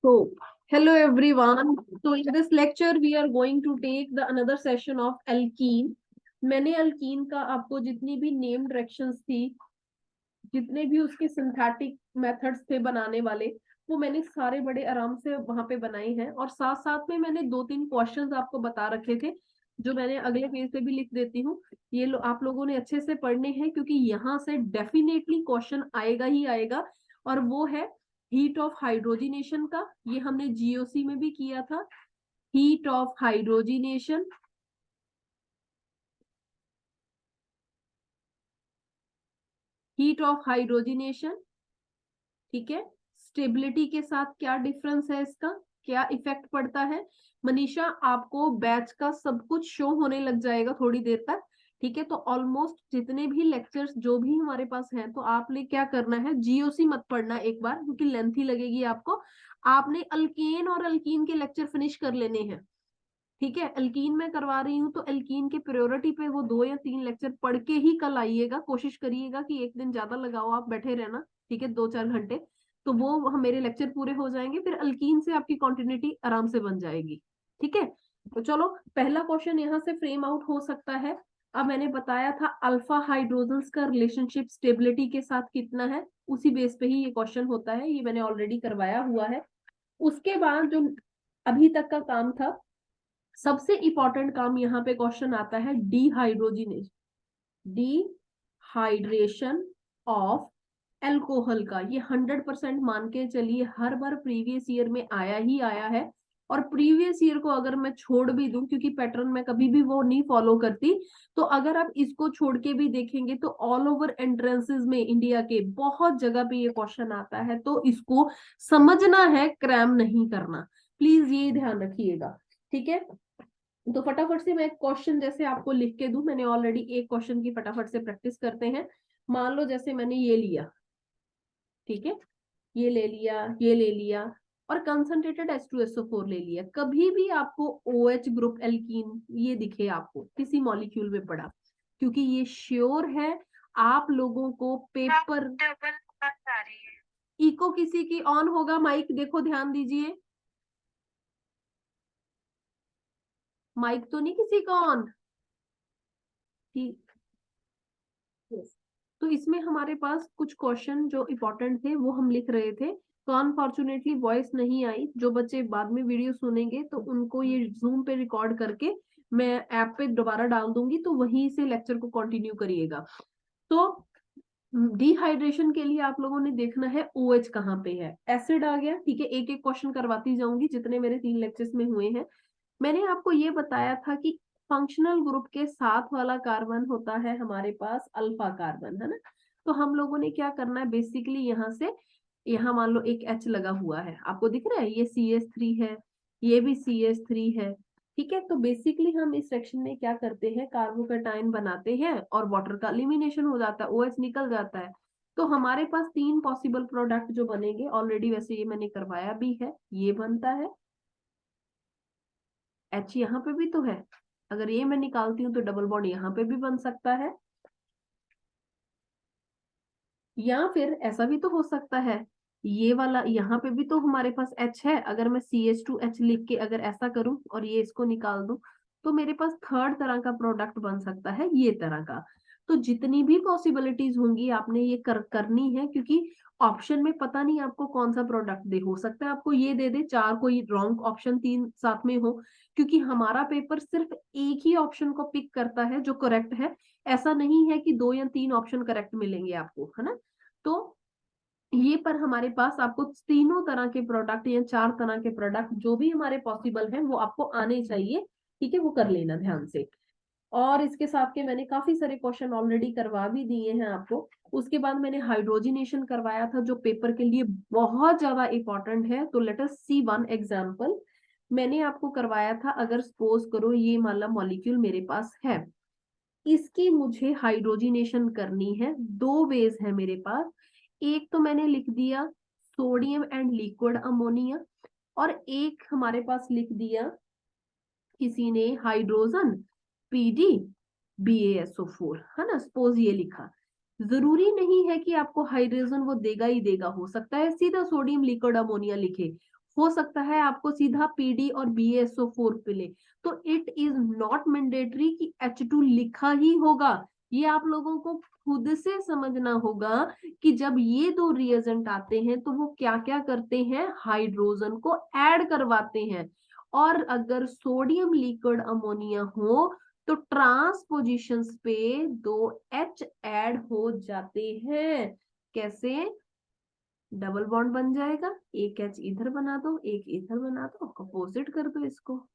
So, hello everyone. So, in this lecture, we are going to take the another session of alkene. मैंने alkyne का आपको जितनी भी name directions थी, जितने भी उसके सिंथेटिक मेथड्स थे बनाने वाले, वो मैंने सारे बड़े आराम से वहां पे बनाए हैं। और साथ साथ में मैंने 2-3 क्वेश्चंस आपको बता रखे थे, जो मैंने अगले पेज पे भी लिख देती हूँ। ये आप लोगों ने अच्छे से पढ़ने हैं, क्योंकि यहाँ से डेफिनेटली क्वेश्चन आएगा ही आएगा। और वो है हीट ऑफ हाइड्रोजिनेशन का। ये हमने जीओसी में भी किया था, heat of hydrogenation. Heat of hydrogenation, ठीक है। स्टेबिलिटी के साथ क्या डिफरेंस है इसका, क्या इफेक्ट पड़ता है। मनीषा, आपको बैच का सब कुछ शो होने लग जाएगा थोड़ी देर तक, ठीक है। तो ऑलमोस्ट जितने भी लेक्चर्स जो भी हमारे पास हैं, तो आपने क्या करना है, जीओसी मत पढ़ना एक बार, क्योंकि लेंथी लगेगी आपको। आपने अल्केन और अल्कीन के लेक्चर फिनिश कर लेने हैं, ठीक है। अल्कीन में करवा रही हूँ, तो अल्कीन के प्रायोरिटी पे वो 2 या 3 लेक्चर पढ़ के ही कल आइएगा। कोशिश करिएगा कि एक दिन ज्यादा लगाओ, आप बैठे रहना, ठीक है, 2-4 घंटे। तो वो मेरे लेक्चर पूरे हो जाएंगे, फिर अल्कीन से आपकी क्वांटिटी आराम से बन जाएगी, ठीक है। तो चलो, पहला क्वेश्चन यहाँ से फ्रेम आउट हो सकता है। अब मैंने बताया था अल्फा हाइड्रोजन्स का रिलेशनशिप स्टेबिलिटी के साथ कितना है, उसी बेस पे ही ये क्वेश्चन होता है। ये मैंने ऑलरेडी करवाया हुआ है। उसके बाद जो अभी तक का काम था, सबसे इंपॉर्टेंट काम यहाँ पे क्वेश्चन आता है डिहाइड्रोजिनेशन, डिहाइड्रेशन ऑफ एल्कोहल का। ये 100% मान के चलिए, हर बार प्रीवियस ईयर में आया ही आया है। और प्रीवियस ईयर को अगर मैं छोड़ भी दूं, क्योंकि पैटर्न में कभी भी वो नहीं फॉलो करती, तो अगर आप इसको छोड़ के भी देखेंगे तो ऑल ओवर एंट्रेंसेस में इंडिया के बहुत जगह पे ये क्वेश्चन आता है। तो इसको समझना है, क्रैम नहीं करना, प्लीज ये ध्यान रखिएगा, ठीक है। तो फटाफट से मैं क्वेश्चन जैसे आपको लिख के दूं, मैंने ऑलरेडी एक क्वेश्चन की फटाफट से प्रैक्टिस करते हैं। मान लो जैसे मैंने ये लिया, ठीक है, ये ले लिया, ये ले लिया, और कंसंट्रेटेड H2SO4 ले लिया। कभी भी आपको OH ग्रुप एल्कीन ये दिखे आपको किसी मॉलिक्यूल में पड़ा, क्योंकि ये श्योर है आप लोगों को पेपर। इको किसी की ऑन होगा, माइक देखो, ध्यान दीजिए, माइक तो नहीं किसी का ऑन, ठीक। तो इसमें हमारे पास कुछ क्वेश्चन जो इम्पोर्टेंट थे वो हम लिख रहे थे। तो अनफॉर्चुनेटली वॉइस नहीं आई। जो बच्चे बाद में वीडियो सुनेंगे तो उनको ये जूम पे रिकॉर्ड करके मैं ऐप पे दोबारा डाल दूंगी, तो वहीं से लेक्चर को कंटिन्यू करिएगा। तो डिहाइड्रेशन के लिए आप लोगों ने देखना है OH कहाँ पे है। एसिड आ गया, ठीक है, एक एक क्वेश्चन करवाती जाऊंगी जितने मेरे 3 लेक्चर्स में हुए हैं। मैंने आपको ये बताया था कि फंक्शनल ग्रुप के साथ वाला कार्बन होता है हमारे पास अल्फा कार्बन, है ना। तो हम लोगों ने क्या करना है, बेसिकली यहाँ से, यहाँ मान लो एक H लगा हुआ है, आपको दिख रहा है, ये CH3 है, ये भी CH3 है, ठीक है। तो बेसिकली हम इस सेक्शन में क्या करते हैं, कार्बोकैटायन बनाते हैं और वाटर का एलिमिनेशन हो जाता है, OH निकल जाता है। तो हमारे पास 3 पॉसिबल प्रोडक्ट जो बनेंगे, ऑलरेडी वैसे ये मैंने करवाया भी है। ये बनता है, H यहाँ पे भी तो है, अगर ये मैं निकालती हूँ तो डबल बॉन्ड यहाँ पे भी बन सकता है। या फिर ऐसा भी तो हो सकता है, ये वाला यहाँ पे भी तो हमारे पास H है, अगर मैं CH2H लिख के अगर ऐसा करूं और ये इसको निकाल दूं, तो मेरे पास थर्ड तरह का प्रोडक्ट बन सकता है, ये तरह का। तो जितनी भी पॉसिबिलिटीज होंगी आपने ये करनी है, क्योंकि ऑप्शन में पता नहीं आपको कौन सा प्रोडक्ट दे, हो सकता है आपको ये दे दे, 4 कोई रॉन्ग ऑप्शन 3 साथ में हो, क्योंकि हमारा पेपर सिर्फ एक ही ऑप्शन को पिक करता है जो करेक्ट है। ऐसा नहीं है कि 2 या 3 ऑप्शन करेक्ट मिलेंगे आपको, है ना। तो ये पर हमारे पास आपको तीनों तरह के प्रोडक्ट या 4 तरह के प्रोडक्ट जो भी हमारे पॉसिबल हैं वो आपको आने चाहिए, ठीक है, वो कर लेना ध्यान से। और इसके साथ के मैंने काफी सारे क्वेश्चन ऑलरेडी करवा भी दिए हैं आपको। उसके बाद मैंने हाइड्रोजिनेशन करवाया था, जो पेपर के लिए बहुत ज्यादा इंपॉर्टेंट है। तो लेट अस सी वन एग्जांपल। मैंने आपको करवाया था, अगर सपोज करो ये माला मॉलिक्यूल मेरे पास है, इसकी मुझे हाइड्रोजिनेशन करनी है। 2 वेज है मेरे पास। एक तो मैंने लिख दिया सोडियम एंड लिक्विड अमोनिया, और एक हमारे पास लिख दिया किसी ने हाइड्रोजन PD BaSO4, है ना, सपोज ये लिखा। जरूरी नहीं है कि आपको हाइड्रोजन वो देगा ही देगा, हो सकता है सीधा सोडियम लिक्विड अमोनिया लिखे। हो सकता है आपको सीधा PD और BaSO4 मिले, तो इट इज नॉट मैंडेटरी कि H2 लिखा ही होगा। ये आप लोगों को खुद से समझना होगा कि जब ये दो रिएजेंट आते हैं तो वो क्या क्या करते हैं, हाइड्रोजन को ऐड करवाते हैं। और अगर सोडियम लिक्विड अमोनिया हो तो ट्रांस पोजिशंस पे दो H ऐड हो जाते हैं। कैसे? डबल बॉन्ड बन जाएगा, एक H इधर बना दो, एक इधर बना दो, अपोजिट कर दो इसको।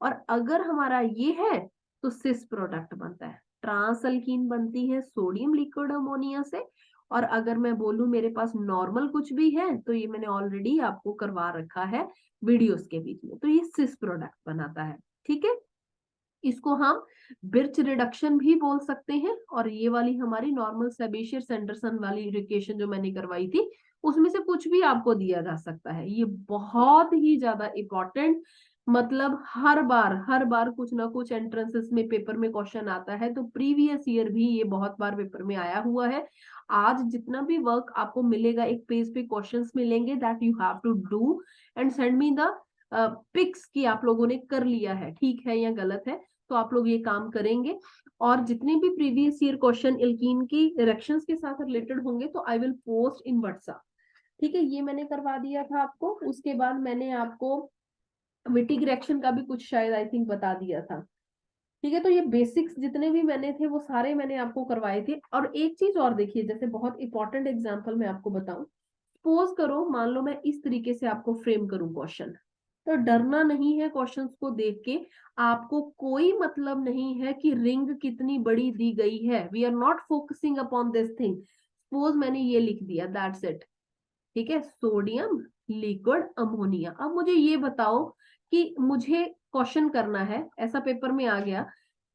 और अगर हमारा ये है तो सिस प्रोडक्ट बनता है, ट्रांस अल्कीन बनती है सोडियम लिक्विड अमोनिया से। और अगर मैं बोलूं मेरे पास नॉर्मल कुछ भी है तो ये मैंने ऑलरेडी आपको करवा रखा है वीडियोस के बीच में, तो ये सिस प्रोडक्ट बनाता है। ठीक है, इसको हम बिर्च रिडक्शन भी बोल सकते हैं। और ये वाली हमारी नॉर्मल सेबेशियर सैंडरसन वाली इरिगेशन जो मैंने करवाई थी, उसमें से कुछ भी आपको दिया जा सकता है। ये बहुत ही ज्यादा इंपॉर्टेंट, मतलब हर बार कुछ ना कुछ एंट्रेंसेस में पेपर में क्वेश्चन आता है, तो प्रीवियस ईयर भी ये बहुत बार पेपर में आया हुआ है। आज जितना भी वर्क आपको मिलेगा, एक पेज पे क्वेश्चंस मिलेंगे that you have to do and send me the pics की आप लोगों ने कर लिया है, ठीक है या गलत है, तो आप लोग ये काम करेंगे। और जितने भी प्रीवियस ईयर क्वेश्चन एल्कीन की रिएक्शंस के साथ रिलेटेड होंगे तो I will post in WhatsApp. ठीक है, ये मैंने करवा दिया था आपको। उसके बाद मैंने आपको विटिक रिएक्शन का भी कुछ शायद आई थिंक बता दिया था। ठीक है, तो ये बेसिक्स जितने भी मैंने थे वो सारे मैंने आपको करवाए थे। और एक चीज और देखिए, जैसे बहुत इंपॉर्टेंट एग्जांपल मैं आपको बताऊं, सपोज करो मान लो मैं इस तरीके से आपको फ्रेम करूं क्वेश्चन, तो डरना नहीं है क्वेश्चंस को देख के। आपको कोई मतलब नहीं है कि रिंग कितनी बड़ी दी गई है, we are not focusing upon this thing. Suppose मैंने ये लिख दिया, दैट्स इट। ठीक है, सोडियम लिक्विड अमोनिया। अब मुझे ये बताओ कि मुझे क्वेश्चन करना है, ऐसा पेपर में आ गया,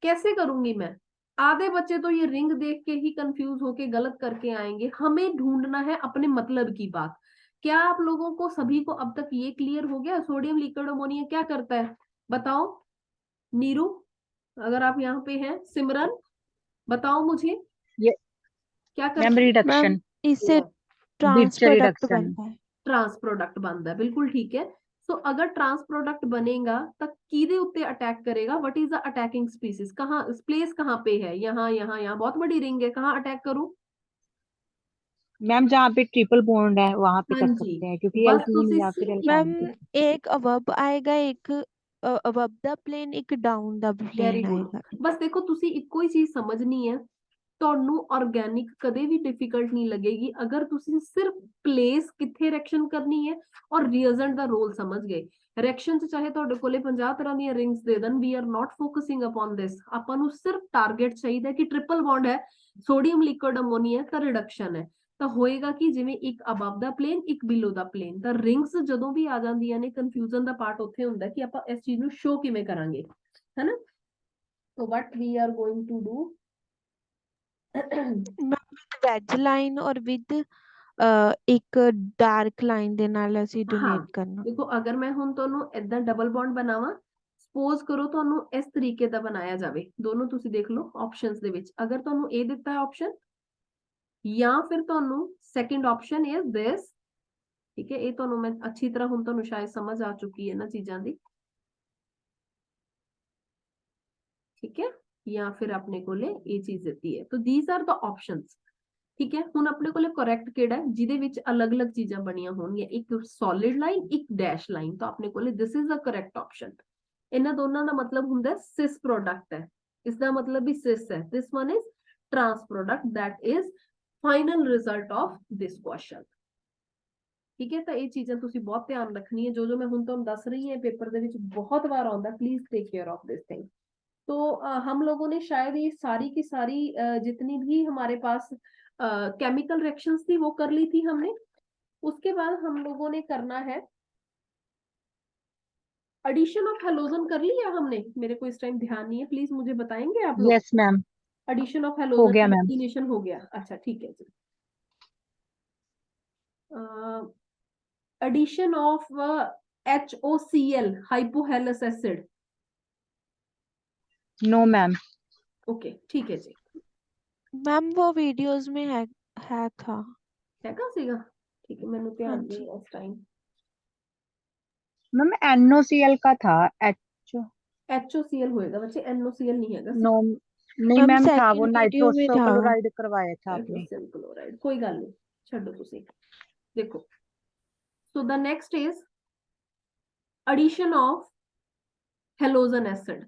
कैसे करूंगी मैं? आधे बच्चे तो ये रिंग देख के ही कंफ्यूज होके गलत करके आएंगे। हमें ढूंढना है अपने मतलब की बात। क्या आप लोगों को सभी को अब तक ये क्लियर हो गया सोडियम लिक्विड अमोनिया क्या करता है? बताओ नीरू, अगर आप यहाँ पे हैं, सिमरन बताओ मुझे ये क्या मैम करता मैम रिडक्शन, इससे है? Trans bits product reduction. बनता है। ट्रांस प्रोडक्ट बनता है, बिल्कुल ठीक है। सो अगर ट्रांस प्रोडक्ट बनेगा तो किदे उत्ते अटैक करेगा, what is the attacking species, कहाँ प्लेस कहाँ पे है? यहाँ यहाँ यहाँ बहुत बड़ी रिंग है, कहाँ अटैक करूं? मैम जहाँ पे ट्रिपल बॉन्ड है वहां पे हाँ कर जी, सकते हैं, क्योंकि बस एल्कीन तुसी या फिर सिर्फ मैम एल्काइन पे। एक अबव आएगा, एक अबव द प्लेन, एक down the very plain good. आएगा। बस देखो तुसी इको ही चीज समझनी है, ਤੁਹਾਨੂੰ ਆਰਗੈਨਿਕ ਕਦੇ ਵੀ ਡਿਫਿਕਲਟ ਨਹੀਂ ਲੱਗੇਗੀ ਅਗਰ ਤੁਸੀਂ ਸਿਰਫ ਪਲੇਸ ਕਿੱਥੇ ਰਿਐਕਸ਼ਨ ਕਰਨੀ ਹੈ ਔਰ ਰੀਏਜੈਂਟ ਦਾ ਰੋਲ ਸਮਝ ਗਏ। ਰਿਐਕਸ਼ਨ ਚ ਚਾਹੇ ਤੁਹਾਡੇ ਕੋਲੇ 50 ਤਰ੍ਹਾਂ ਦੀਆਂ ਰਿੰਗਸ ਦੇ ਦੇਣ, we are not focusing upon this. ਆਪਾਂ ਨੂੰ ਸਿਰਫ ਟਾਰਗੇਟ ਚਾਹੀਦਾ ਕਿ ਟ੍ਰਿਪਲ ਬੌਂਡ ਹੈ, ਸੋਡੀਅਮ ਲਿਕੁਇਡ ਅਮੋਨੀਆ ਤਾਂ ਰਿਡਕਸ਼ਨ ਹੈ। ਤਾਂ ਹੋਏਗਾ ਕਿ ਜਿਵੇਂ ਇੱਕ ਅਬਵ ਦਾ ਪਲੇਨ, ਇੱਕ ਬਿਲੋ ਦਾ ਪਲੇਨ, ਤਾਂ ਰਿੰਗਸ ਜਦੋਂ ਵੀ ਆ ਜਾਂਦੀਆਂ ਨੇ ਕਨਫਿਊਜ਼ਨ ਦਾ ਪਾਰਟ ਉੱਥੇ ਹੁੰਦਾ ਕਿ ਆਪਾਂ ਇਸ ਚੀਜ਼ ਨੂੰ ਸ਼ੋ ਕਿਵੇਂ ਕਰਾਂਗੇ, ਹੈਨਾ। So what we are going to do ma'am with wedge line और विद एक डार्क लाइन ਦੇ ਨਾਲ ਅਸੀਂ हाँ, ਡੋਨੇਟ ਕਰਨਾ। देखो अगर मैं ਹੁਣ ਤੁਹਾਨੂੰ ਏਦਾਂ ਡਬਲ ਬੌਂਡ ਬਣਾਵਾਂ, ਸਪੋਜ਼ ਕਰੋ ਤੁਹਾਨੂੰ ਇਸ ਤਰੀਕੇ ਦਾ ਬਣਾਇਆ ਜਾਵੇ, ਦੋਨੋਂ ਤੁਸੀਂ ਦੇਖ ਲਓ ਆਪਸ਼ਨਸ ਦੇ ਵਿੱਚ, ਅਗਰ ਤੁਹਾਨੂੰ ਇਹ ਦਿੱਤਾ ਹੈ ਆਪਸ਼ਨ ਜਾਂ ਫਿਰ ਤੁਹਾਨੂੰ ਸੈਕੰਡ ਆਪਸ਼ਨ ਇਜ਼ ਦਿਸ। ਠੀਕ ਹੈ, ਇਹ ਤੁਹਾਨੂੰ ਮੈਂ ਅੱਛੀ ਤਰ੍ਹਾਂ ਹੁਣ ਤੁਹਾਨੂੰ ਸ਼ਾਇਦ ਸਮਝ ਆ ਚੁੱਕੀ ਹੈ ਨਾ ਚੀਜ਼ਾਂ ਦੀ। ठीक है, या फिर अपने ਕੋਲੇ ਇਹ ਚੀਜ਼ ਦਿੱਤੀ ਹੈ, तो these are the options। ਠੀਕ ਹੈ, ਹੁਣ ਆਪਣੇ ਕੋਲੇ ਕਰੈਕਟ ਕਿਹੜਾ ਹੈ ਜਿਹਦੇ ਵਿੱਚ ਅਲੱਗ-ਅਲੱਗ ਚੀਜ਼ਾਂ ਬਣੀਆਂ ਹੋਣਗੀਆਂ, ਇੱਕ ਸੋਲਿਡ ਲਾਈਨ, ਇੱਕ ਡੈਸ਼ ਲਾਈਨ, ਤਾਂ ਆਪਣੇ ਕੋਲੇ this is the correct option. ਇਹਨਾਂ ਦੋਨਾਂ ਦਾ ਮਤਲਬ ਹੁੰਦਾ ਸਿਸ ਪ੍ਰੋਡਕਟ ਹੈ, ਇਸ ਦਾ ਮਤਲਬ ਵੀ ਸਿਸ ਹੈ। This one is trans product, that is final result of this question. ठीक है, ਤਾਂ ਇਹ ਚੀਜ਼ਾਂ ਤੁਸੀਂ ਬਹੁਤ ਧਿਆਨ ਰੱਖਣੀ ਹੈ, ਜੋ ਮੈਂ ਹੁਣ ਤੁਹਾਨੂੰ ਦੱਸ ਰਹੀ ਹਾਂ ਪੇपर ਦੇ ਵਿੱਚ ਬਹੁਤ ਵਾਰ ਆਉਂਦਾ, please take care of this thing. तो हम लोगों ने शायद ये सारी की सारी जितनी भी हमारे पास केमिकल रिएक्शंस थी वो कर ली थी हमने। उसके बाद हम लोगों ने करना है एडिशन ऑफ हेलोजन, कर लिया हमने? मेरे को इस टाइम ध्यान नहीं है, प्लीज मुझे बताएंगे आप लोग। यस मैम, एडिशन ऑफ हो हेलोजन गया का मैम। डेफिनेशन हो गया, अच्छा ठीक है जी। Addition of HOCl hypohalous acid, no ma'am. Okay ठीक है जी। मैम वो वीडियोस में है था। है का सीगा? ठीक है, मैंने हाँ ध्यान नहीं जी। है उस टाइम। मैम NOCl का था एच। HOCl होएगा बच्चे, NOCl नहीं है। नो नहीं मैम मैम, था वो सेकंड वीडियो में नाइट्रोसो था। क्लोराइड करवाया था आपने। हाइड्रोक्सिल क्लोराइड, कोई गल नहीं, छड्डो तुसी। देखो, so the next is addition of halogen acid.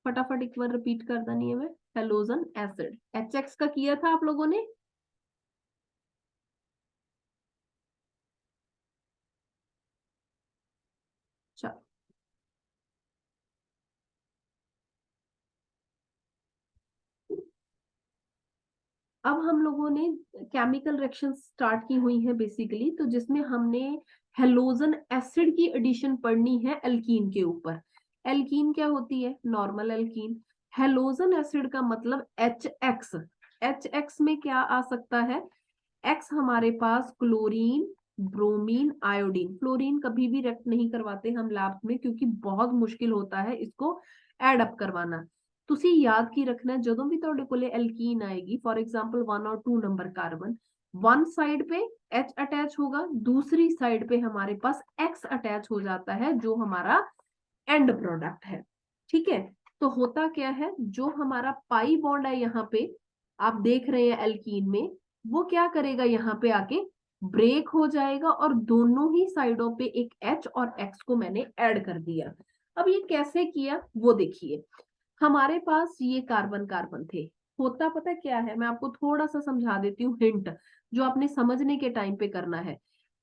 फटाफट एक बार रिपीट कर देनी है मैं। हेलोजन एसिड HX का किया था आप लोगों ने। चलो, अब हम लोगों ने केमिकल रिएक्शन स्टार्ट की हुई है बेसिकली, तो जिसमें हमने हेलोजन एसिड की एडिशन पढ़नी है एल्कीन के ऊपर। एल्कीन क्या होती है? Normal alkene. हेलोजन एसिड का मतलब HX। HX में क्या आ सकता है? X हमारे पास क्लोरीन, ब्रोमीन, आयोडीन। फ्लोरीन कभी भी रिएक्ट नहीं करवाते हम लैब में, क्योंकि बहुत मुश्किल होता है इसको एड अप करवाना। ਤੁਸੀਂ याद की रखना है, ਜਦੋਂ भी ਤੁਹਾਡੇ ਕੋਲੇ एल्कीन आएगी, फॉर एग्जांपल 1 और 2 नंबर कार्बन, वन साइड पे H अटैच होगा, दूसरी साइड पे हमारे पास X अटैच हो जाता है, जो हमारा एंड प्रोडक्ट है। ठीक है, तो होता क्या है, जो हमारा पाई बॉन्ड है यहाँ पे आप देख रहे हैं एल्कीन में, वो क्या करेगा, यहाँ पे आके ब्रेक हो जाएगा और दोनों ही साइडों पे एक H और X को मैंने ऐड कर दिया। अब ये कैसे किया वो देखिए। हमारे पास ये कार्बन कार्बन थे, होता पता क्या है, मैं आपको थोड़ा सा समझा देती हूँ, हिंट जो आपने समझने के टाइम पे करना है।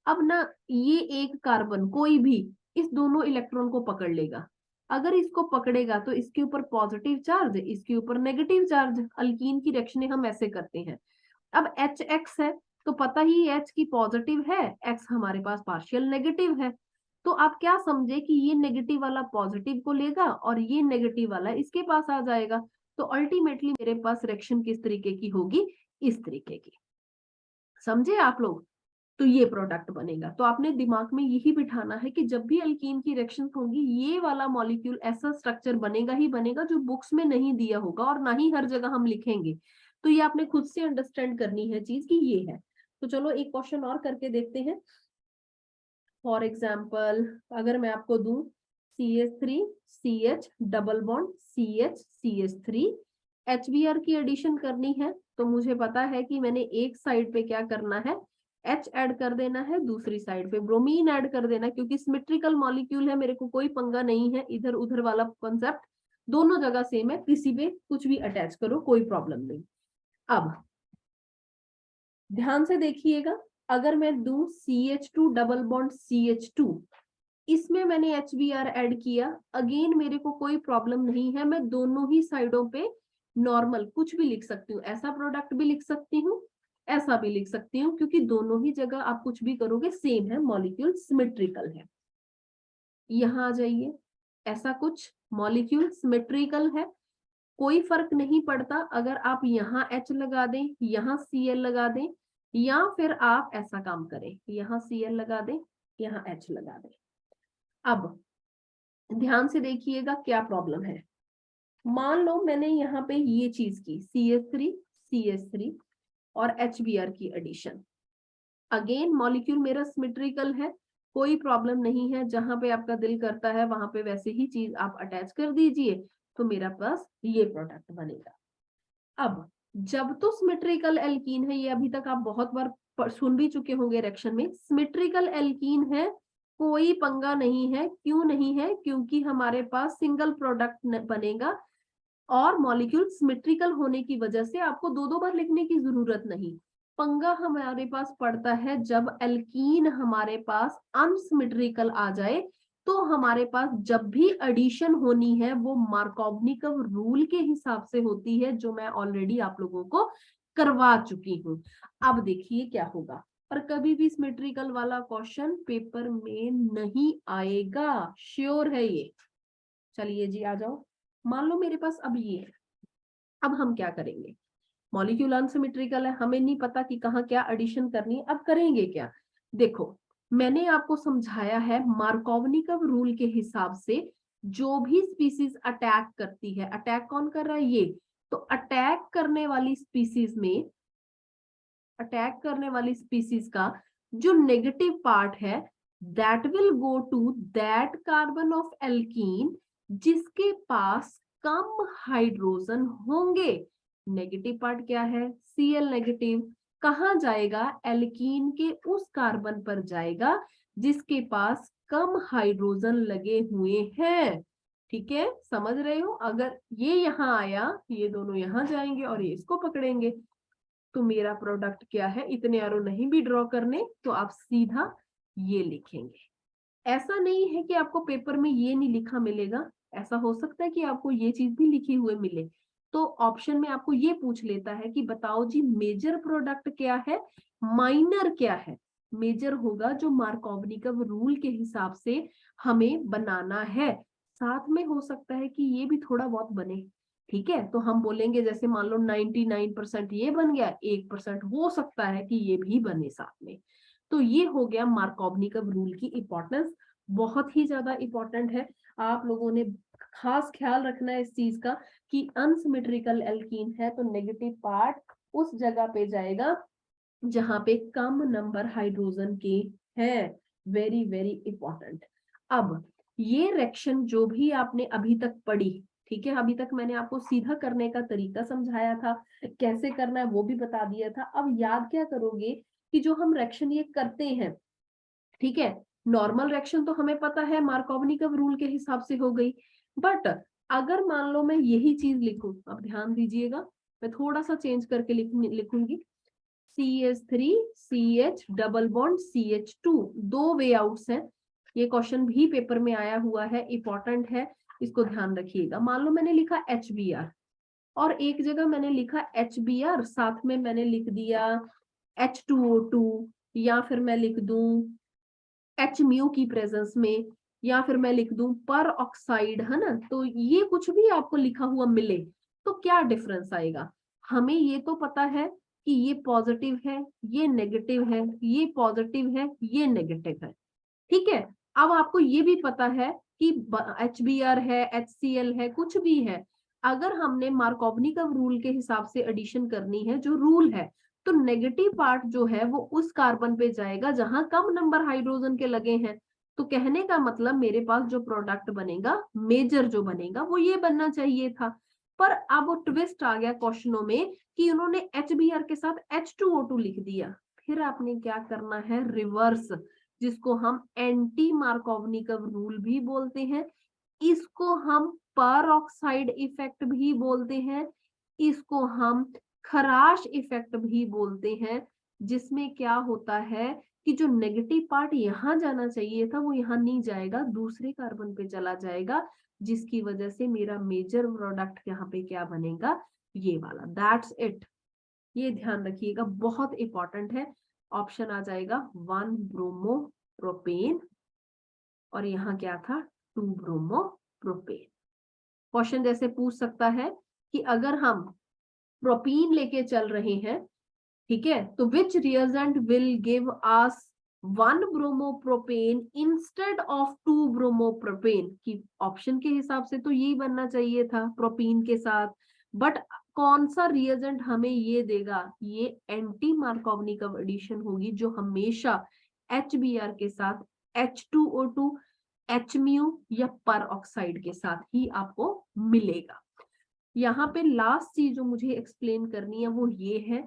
अब ना, ये एक कार्बन कोई भी इस दोनों इलेक्ट्रॉन को पकड़ लेगा। अगर इसको पकड़ेगा तो इसके ऊपर पॉजिटिव चार्ज, इसके ऊपर नेगेटिव चार्ज। अल्कीन की रिएक्शनें हम ऐसे करते हैं। अब HX है, तो पता ही H की पॉजिटिव है, X हमारे पास पार्शियल नेगेटिव है। तो आप क्या समझे कि ये नेगेटिव वाला पॉजिटिव को लेगा और ये नेगेटिव वाला इसके पास आ जाएगा। तो अल्टीमेटली मेरे पास रिएक्शन किस तरीके की होगी? इस तरीके की। समझे आप लोग? तो ये प्रोडक्ट बनेगा। तो आपने दिमाग में यही बिठाना है कि जब भी अल्कीन की रिएक्शंस होंगी, ये वाला मॉलिक्यूल ऐसा स्ट्रक्चर बनेगा ही बनेगा जो बुक्स में नहीं दिया होगा और ना ही हर जगह हम लिखेंगे। तो ये आपने खुद से अंडरस्टैंड करनी है चीज कि ये है। तो चलो एक क्वेश्चन और करके देखते हैं। फॉर एग्जाम्पल अगर मैं आपको दूं CH3 CH double bond CH CH3 HBr की एडिशन करनी है, तो मुझे पता है कि मैंने एक साइड पे क्या करना है, H ऐड कर देना है, दूसरी साइड पे ब्रोमीन ऐड कर देना, क्योंकि सिमेट्रिकल मॉलिक्यूल है, मेरे को कोई पंगा नहीं है इधर उधर वाला कॉन्सेप्ट, दोनों जगह सेम है, किसी पे कुछ भी अटैच करो कोई प्रॉब्लम नहीं। अब ध्यान से देखिएगा, अगर मैं दूं CH2 डबल बॉन्ड CH2, इसमें मैंने HBr ऐड किया, अगेन मेरे को कोई प्रॉब्लम नहीं है, मैं दोनों ही साइडों पे नॉर्मल कुछ भी लिख सकती हूँ, ऐसा प्रोडक्ट भी लिख सकती हूँ, ऐसा भी लिख सकती हूँ, क्योंकि दोनों ही जगह आप कुछ भी करोगे सेम है, मॉलिक्यूल सिमेट्रिकल है। यहाँ आ जाइए, ऐसा कुछ मॉलिक्यूल सिमेट्रिकल है, कोई फर्क नहीं पड़ता अगर आप यहाँ H लगा दें, यहाँ Cl लगा दें, या फिर आप ऐसा काम करें, यहाँ Cl लगा दें, यहाँ H लगा दें। अब ध्यान से देखिएगा क्या प्रॉब्लम है। मान लो मैंने यहाँ पे ये चीज की CH3 CH3 और HBr की एडिशन, अगेन मॉलिक्यूल मेरा सिमेट्रिकल है, कोई प्रॉब्लम नहीं है, जहां पे आपका दिल करता है वहां पे वैसे ही चीज आप अटैच कर दीजिए, तो मेरा पास ये प्रोडक्ट बनेगा। अब जब तो सिमेट्रिकल एल्कीन है, ये अभी तक आप बहुत बार सुन भी चुके होंगे रिएक्शन में, सिमेट्रिकल एल्कीन है, कोई पंगा नहीं है। क्यों नहीं है? क्योंकि हमारे पास सिंगल प्रोडक्ट बनेगा और मॉलिक्यूल सिमेट्रिकल होने की वजह से आपको दो दो बार लिखने की जरूरत नहीं। पंगा हमारे पास पड़ता है जब एल्कीन हमारे पास अनसिमेट्रिकल आ जाए, तो हमारे पास जब भी एडिशन होनी है वो मार्कोवनिकव रूल के हिसाब से होती है, जो मैं ऑलरेडी आप लोगों को करवा चुकी हूँ। अब देखिए क्या होगा, और कभी भी सिमेट्रिकल वाला क्वेश्चन पेपर में नहीं आएगा, श्योर है ये। चलिए जी आ जाओ, मान लो मेरे पास अब ये है, अब हम क्या करेंगे, मॉलिक्यूल अनसिमेट्रिकल है, हमें नहीं पता कि कहाँ क्या एडिशन करनी है, अब करेंगे क्या? देखो, मैंने आपको समझाया है मार्कोवनिकव रूल के हिसाब से जो भी स्पीसीज अटैक करती है, अटैक कौन कर रहा है? ये। तो अटैक करने वाली स्पीसीज में, अटैक करने वाली स्पीसीज का जो नेगेटिव पार्ट है that will go to that carbon of alkene जिसके पास कम हाइड्रोजन होंगे। नेगेटिव पार्ट क्या है, Cl नेगेटिव, कहाँ जाएगा, एल्कीन के उस कार्बन पर जाएगा जिसके पास कम हाइड्रोजन लगे हुए हैं। ठीक है, समझ रहे हो? अगर ये यहाँ आया, ये दोनों यहाँ जाएंगे और ये इसको पकड़ेंगे, तो मेरा प्रोडक्ट क्या है, इतने एरो नहीं भी ड्रॉ करने, तो आप सीधा ये लिखेंगे। ऐसा नहीं है कि आपको पेपर में ये नहीं लिखा मिलेगा, ऐसा हो सकता है कि आपको ये चीज भी लिखी हुए मिले, तो ऑप्शन में आपको ये पूछ लेता है कि बताओ जी मेजर प्रोडक्ट क्या है, माइनर क्या है। मेजर होगा जो मार्कोवनिकव रूल के हिसाब से हमें बनाना है, साथ में हो सकता है कि ये भी थोड़ा बहुत बने। ठीक है, तो हम बोलेंगे जैसे मान लो 99% ये बन गया, 1% हो सकता है कि ये भी बने साथ में। तो ये हो गया मार्कोवनिकव रूल की इंपॉर्टेंस, बहुत ही ज्यादा इंपॉर्टेंट है। आप लोगों ने खास ख्याल रखना है इस चीज का कि अनसिमेट्रिकल एल्कीन है तो नेगेटिव पार्ट उस जगह पे जाएगा जहां पे कम नंबर हाइड्रोजन के हैं। Very very important. अब ये रिएक्शन जो भी आपने अभी तक पढ़ी, ठीक है, अभी तक मैंने आपको सीधा करने का तरीका समझाया था, कैसे करना है वो भी बता दिया था। अब याद क्या करोगे कि जो हम रिएक्शन ये करते हैं, ठीक है, नॉर्मल रिएक्शन तो हमें पता है मार्कोवनिकव रूल के हिसाब से हो गई, बट अगर मान लो मैं यही चीज लिखूं, अब ध्यान दीजिएगा, मैं थोड़ा सा चेंज करके लिखूंगी, CH3CH डबल बॉन्ड CH2, दो वे आउट्स हैं। ये क्वेश्चन भी पेपर में आया हुआ है, इंपॉर्टेंट है, इसको ध्यान रखिएगा। मान लो मैंने लिखा HBr और एक जगह मैंने लिखा HBr, साथ में मैंने लिख दिया H2O2, या फिर मैं लिख दूं H म्यू की प्रेजेंस में, या फिर मैं लिख दूं पर ऑक्साइड, है ना। तो ये कुछ भी आपको लिखा हुआ मिले तो क्या डिफरेंस आएगा, हमें ये तो पता है कि ये पॉजिटिव है, ये नेगेटिव है, ये पॉजिटिव है, ये नेगेटिव है। ठीक है, अब आपको ये भी पता है कि HBr है, HCl है, कुछ भी है, अगर हमने मार्कोवनिकव रूल के हिसाब से एडिशन करनी है, जो रूल है, तो नेगेटिव पार्ट जो है वो उस कार्बन पे जाएगा जहां कम नंबर हाइड्रोजन के लगे हैं। तो कहने का मतलब मेरे पास जो प्रोडक्ट बनेगा, मेजर जो बनेगा, वो ये बनना चाहिए था। पर अब ट्विस्ट आ गया क्वेश्चनों में कि उन्होंने HBr के साथ H2O2 लिख दिया। फिर आपने क्या करना है, रिवर्स, जिसको हम एंटी मार्कोवनिकव रूल भी बोलते हैं, इसको हम पर ऑक्साइड इफेक्ट भी बोलते हैं, इसको हम खराश इफेक्ट भी बोलते हैं, जिसमें क्या होता है कि जो नेगेटिव पार्ट यहां जाना चाहिए था वो यहां नहीं जाएगा, दूसरे कार्बन पे चला जाएगा, जिसकी वजह से मेरा मेजर प्रोडक्ट यहाँ पे क्या बनेगा, ये वाला। दैट्स इट, ये ध्यान रखिएगा, बहुत इंपॉर्टेंट है। ऑप्शन आ जाएगा 1 ब्रोमो प्रोपेन, और यहाँ क्या था, 2 ब्रोमो प्रोपेन। क्वेश्चन जैसे पूछ सकता है कि अगर हम प्रोपीन लेके चल रहे हैं, ठीक है, तो which reagent will give us 1 bromopropane instead of 2 bromopropane, की ऑप्शन के हिसाब से तो यही बनना चाहिए था प्रोपीन के साथ, बट कौन सा रिएजेंट हमें ये देगा, ये एंटी मार्कोवनिकव एडिशन होगी, जो हमेशा HBr के साथ H2O2, H म्यू या पर ऑक्साइड के साथ ही आपको मिलेगा। यहाँ पे लास्ट चीज जो मुझे एक्सप्लेन करनी है वो ये है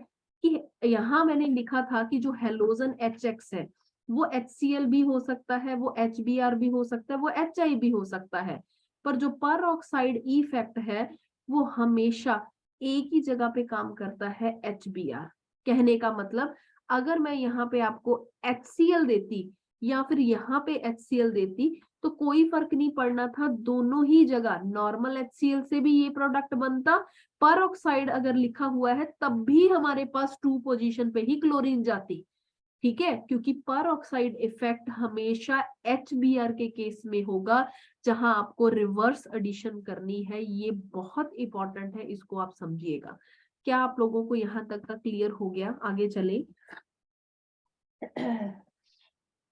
कि यहाँ मैंने लिखा था कि जो हेलोजन HX है वो HCl भी हो सकता है, वो HBr भी हो सकता है, वो HI भी हो सकता है, पर जो पर ऑक्साइड इफेक्ट है वो हमेशा एक ही जगह पे काम करता है, HBr। कहने का मतलब अगर मैं यहाँ पे आपको HCl देती या फिर यहाँ पे HCl देती तो कोई फर्क नहीं पड़ना था, दोनों ही जगह नॉर्मल HCl से भी ये प्रोडक्ट बनता, पर ऑक्साइड अगर लिखा हुआ है तब भी हमारे पास 2 पोजीशन पे ही क्लोरीन जाती। ठीक है, क्योंकि पर ऑक्साइड इफेक्ट हमेशा HBr के केस में होगा जहां आपको रिवर्स एडिशन करनी है, ये बहुत इंपॉर्टेंट है, इसको आप समझिएगा। क्या आप लोगों को यहाँ तक का क्लियर हो गया? आगे चले।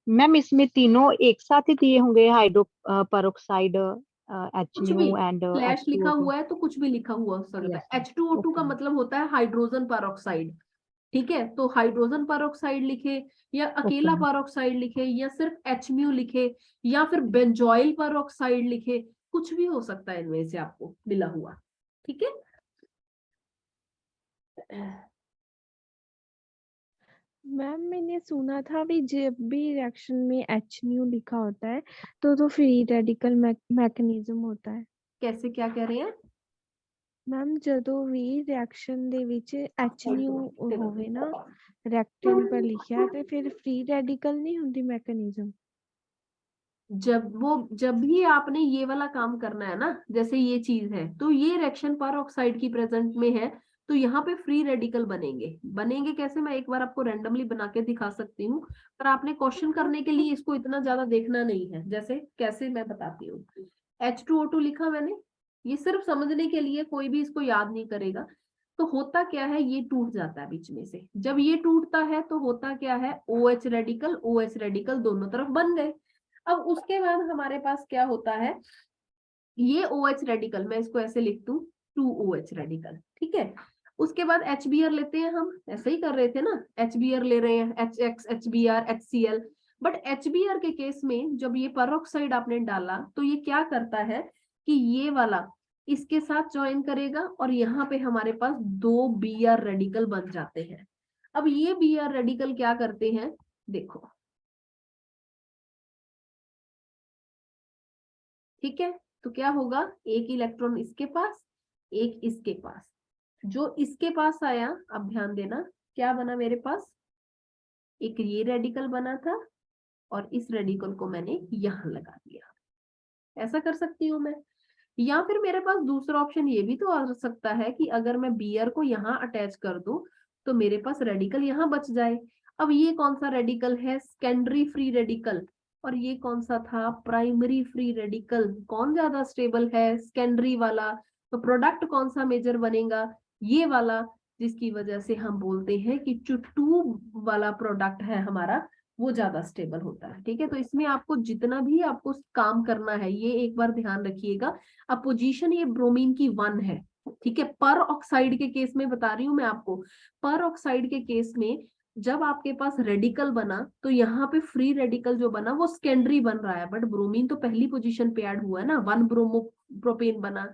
मैम इसमें तीनों एक साथ ही दिए होंगे, हाइड्रो परऑक्साइड, एच कुछ भी म्यू एंड स्लैश लिखा H2O2। हुआ है तो कुछ भी लिखा हुआ हो सकता यस है। H2O2 का ओके। मतलब होता है हाइड्रोजन पर ऑक्साइड, ठीक है, तो हाइड्रोजन परऑक्साइड लिखे या अकेला Okay. परऑक्साइड लिखे या सिर्फ HMU लिखे या फिर बेंजोइल परऑक्साइड लिखे, कुछ भी हो सकता है इनमें से आपको मिला हुआ। ठीक है, मैम मैंने सुना था भी जब भी रिएक्शन में HNU लिखा होता है तो फ्री रेडिकल मैकेनिज्म होता है। कैसे, क्या कह रहे हैं? मैम ਜਦੋਂ ਵੀ ਰਿਐਕਸ਼ਨ ਦੇ ਵਿੱਚ HNU ਹੋਵੇ ਨਾ ਰਿएक्टेंट पर लिखा है तो फिर फ्री रेडिकल नहीं होती मैकेनिज्म। जब भी आपने ये वाला काम करना है ना, जैसे ये चीज है तो ये रिएक्शन परऑक्साइड की प्रेजेंट में है, तो यहाँ पे फ्री रेडिकल बनेंगे कैसे, मैं एक बार आपको रैंडमली बना के दिखा सकती हूँ, पर आपने क्वेश्चन करने के लिए इसको इतना ज्यादा देखना नहीं है। जैसे कैसे मैं बताती हूँ, H2O2 लिखा मैंने, ये सिर्फ समझने के लिए, कोई भी इसको याद नहीं करेगा। तो होता क्या है, ये टूट जाता है बीच में से, जब ये टूटता है तो होता क्या है, OH रेडिकल दोनों तरफ बन गए। अब उसके बाद हमारे पास क्या होता है, ये OH रेडिकल, मैं इसको ऐसे लिख दूं 2OH रेडिकल, ठीक है। उसके बाद HBr लेते हैं, हम ऐसे ही कर रहे थे ना, HBr ले रहे हैं, HX HBr HCl। But HBr के केस में जब ये परऑक्साइड आपने डाला तो ये क्या करता है कि ये वाला इसके साथ ज्वाइन करेगा और यहाँ पे हमारे पास 2Br रेडिकल बन जाते हैं। अब ये Br रेडिकल क्या करते हैं, देखो, ठीक है, तो क्या होगा, एक इलेक्ट्रॉन इसके पास, एक इसके पास, जो इसके पास आया, अब ध्यान देना क्या बना मेरे पास, एक ये रेडिकल बना था और इस रेडिकल को मैंने यहां लगा दिया। ऐसा कर सकती हूँ मैं, या फिर मेरे पास दूसरा ऑप्शन ये भी तो आ सकता है कि अगर मैं Br को यहाँ अटैच कर दूं तो मेरे पास रेडिकल यहाँ बच जाए। अब ये कौन सा रेडिकल है, सेकेंडरी फ्री रेडिकल, और ये कौन सा था, प्राइमरी फ्री रेडिकल। कौन ज्यादा स्टेबल है, सेकेंडरी वाला। तो प्रोडक्ट कौन सा मेजर बनेगा, ये वाला, जिसकी वजह से हम बोलते हैं कि जो टू वाला प्रोडक्ट है हमारा वो ज्यादा स्टेबल होता है। ठीक है, तो इसमें आपको जितना भी आपको काम करना है ये एक बार ध्यान रखिएगा। अब पोजीशन ये ब्रोमीन की 1 है, ठीक है, पर ऑक्साइड के केस में बता रही हूं मैं आपको। पर ऑक्साइड के केस में जब आपके पास रेडिकल बना तो यहाँ पे फ्री रेडिकल जो बना वो सेकेंडरी बन रहा है, बट ब्रोमीन तो पहली पोजीशन पे ऐड हुआ है ना, 1 ब्रोमोप्रोपेन बना,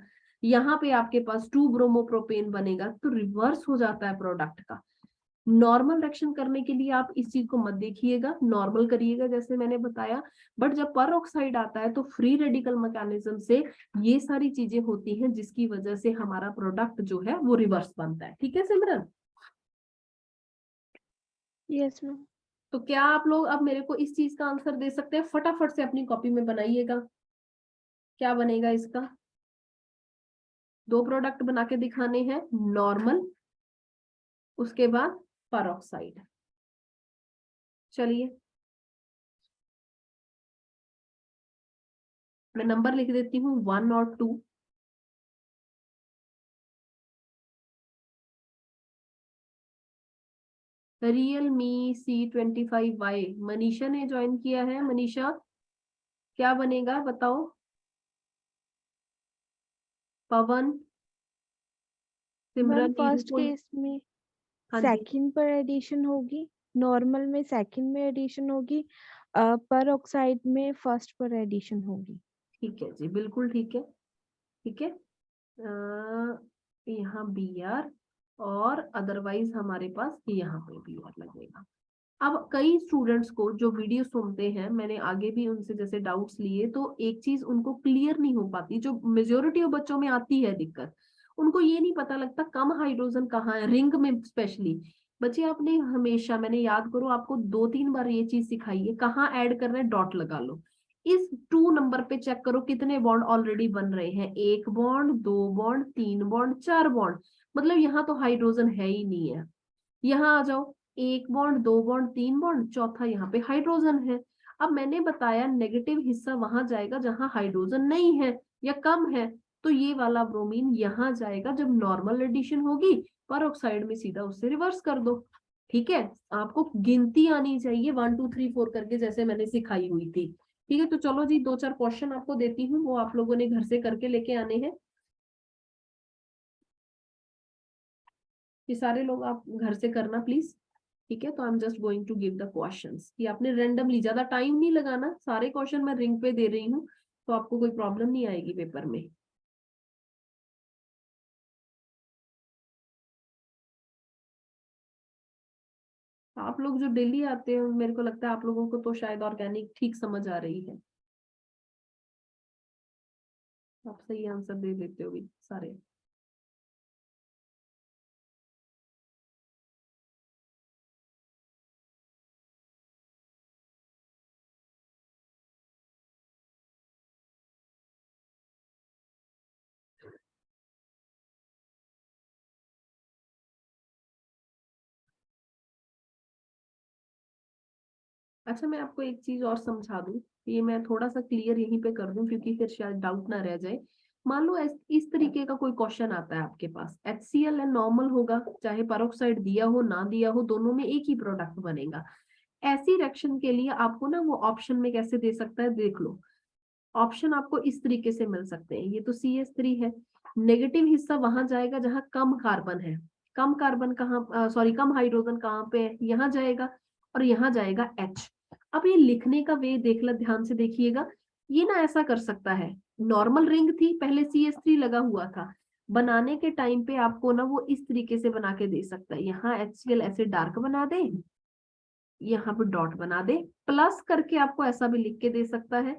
यहाँ पे आपके पास 2 ब्रोमोप्रोपेन बनेगा, तो रिवर्स हो जाता है प्रोडक्ट का। नॉर्मल रिएक्शन करने के लिए आप इस चीज को मत देखिएगा, नॉर्मल करिएगा जैसे मैंने बताया। बट जब पर ऑक्साइड आता है तो फ्री रेडिकल मैकेनिज्म से ये सारी चीजें होती हैं जिसकी वजह से हमारा प्रोडक्ट जो है वो रिवर्स बनता है। ठीक है सिमरन, यस मैम। तो क्या आप लोग अब मेरे को इस चीज का आंसर दे सकते हैं, फटाफट से अपनी कॉपी में बनाइएगा, क्या बनेगा इसका। 2 प्रोडक्ट बना के दिखाने हैं, नॉर्मल, उसके बाद पर ऑक्साइड। चलिए मैं नंबर लिख देती हूँ 1 और 2। Realme C25Y, मनीषा ने ज्वाइन किया है। मनीषा क्या बनेगा बताओ, पवन, मैम सिमरन, नीरू फर्स्ट कोई। केस में हाँ जी, सेकंड पर एडिशन होगी, नॉर्मल में सेकंड में एडिशन होगी, पर ऑक्साइड में फर्स्ट पर एडिशन होगी। ठीक है जी, बिल्कुल ठीक है। ठीक है, यहाँ BR और अदरवाइज हमारे पास यहाँ पे BR लगेगा। अब कई स्टूडेंट्स को जो वीडियो सुनते हैं, मैंने आगे भी उनसे जैसे डाउट्स लिए, तो एक चीज उनको क्लियर नहीं हो पाती, जो मेजोरिटी ऑफ बच्चों में आती है दिक्कत, उनको ये नहीं पता लगता कम हाइड्रोजन कहाँ है, रिंग में स्पेशली। बच्चे आपने हमेशा, मैंने याद करो आपको 2-3 बार ये चीज सिखाई है, कहाँ ऐड करना है, डॉट लगा लो। इस 2 नंबर पे चेक करो कितने बॉन्ड ऑलरेडी बन रहे हैं, 1 बॉन्ड, 2 बॉन्ड, 3 बॉन्ड, 4 बॉन्ड, मतलब यहाँ तो हाइड्रोजन है ही नहीं है। यहाँ आ जाओ, 1 बॉन्ड, 2 बॉन्ड, 3 बॉन्ड, चौथा यहाँ पे हाइड्रोजन है। अब मैंने बताया नेगेटिव हिस्सा वहां जाएगा जहां हाइड्रोजन नहीं है या कम है, तो ये वाला ब्रोमीन यहाँ जाएगा। जब नॉर्मल एडिशन होगी पर ऑक्साइड में सीधा उससे रिवर्स कर दो। ठीक है, आपको गिनती आनी चाहिए 1 2 3 4 करके, जैसे मैंने सिखाई हुई थी। ठीक है, तो चलो जी 2-4 क्वेश्चन आपको देती हूँ, वो आप लोगों ने घर से करके लेके आने हैं। ये सारे लोग आप घर से करना प्लीज, ठीक है। तो I am just going to give the questions कि आपने रेंडमली, ज्यादा टाइम नहीं लगाना, सारे क्वेश्चन मैं रिंग पे दे रही हूँ, तो आपको कोई प्रॉब्लम नहीं आएगी पेपर में। आप लोग जो डेली आते हो, मेरे को लगता है आप लोगों को तो शायद ऑर्गेनिक ठीक समझ आ रही है, आप सही आंसर दे देते हो भी सारे। अच्छा, मैं आपको एक चीज और समझा दूं, ये मैं थोड़ा सा क्लियर यहीं पे कर दूं, क्योंकि फिर शायद डाउट ना रह जाए। मान लो इस तरीके का कोई क्वेश्चन आता है आपके पास, HCl एंड नॉर्मल होगा, चाहे पेरोक्साइड दिया हो ना दिया हो, दोनों में एक ही प्रोडक्ट बनेगा। ऐसी रिएक्शन के लिए आपको ना वो ऑप्शन में कैसे दे सकता है, देख लो। ऑप्शन आपको इस तरीके से मिल सकते हैं, ये तो CH3 है, नेगेटिव हिस्सा वहां जाएगा जहां कम कार्बन है। कम कार्बन कहाँ, सॉरी कम हाइड्रोजन कहाँ पे है, यहाँ जाएगा, और यहाँ जाएगा H। अब ये लिखने का वे देख लो, ध्यान से देखिएगा। ये ना ऐसा कर सकता है, नॉर्मल रिंग थी, पहले CH3 लगा हुआ था, बनाने के टाइम पे आपको ना वो इस तरीके से बना के दे सकता है, यहाँ HCl ऐसे डार्क बना दे, यहाँ पे डॉट बना दे, प्लस करके आपको ऐसा भी लिख के दे सकता है।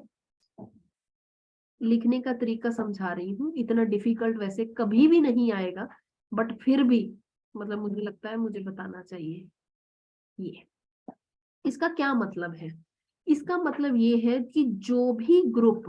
लिखने का तरीका समझा रही हूँ, इतना डिफिकल्ट वैसे कभी भी नहीं आएगा, बट फिर भी मतलब मुझे लगता है मुझे बताना चाहिए। ये इसका क्या मतलब है, इसका मतलब ये है कि जो भी ग्रुप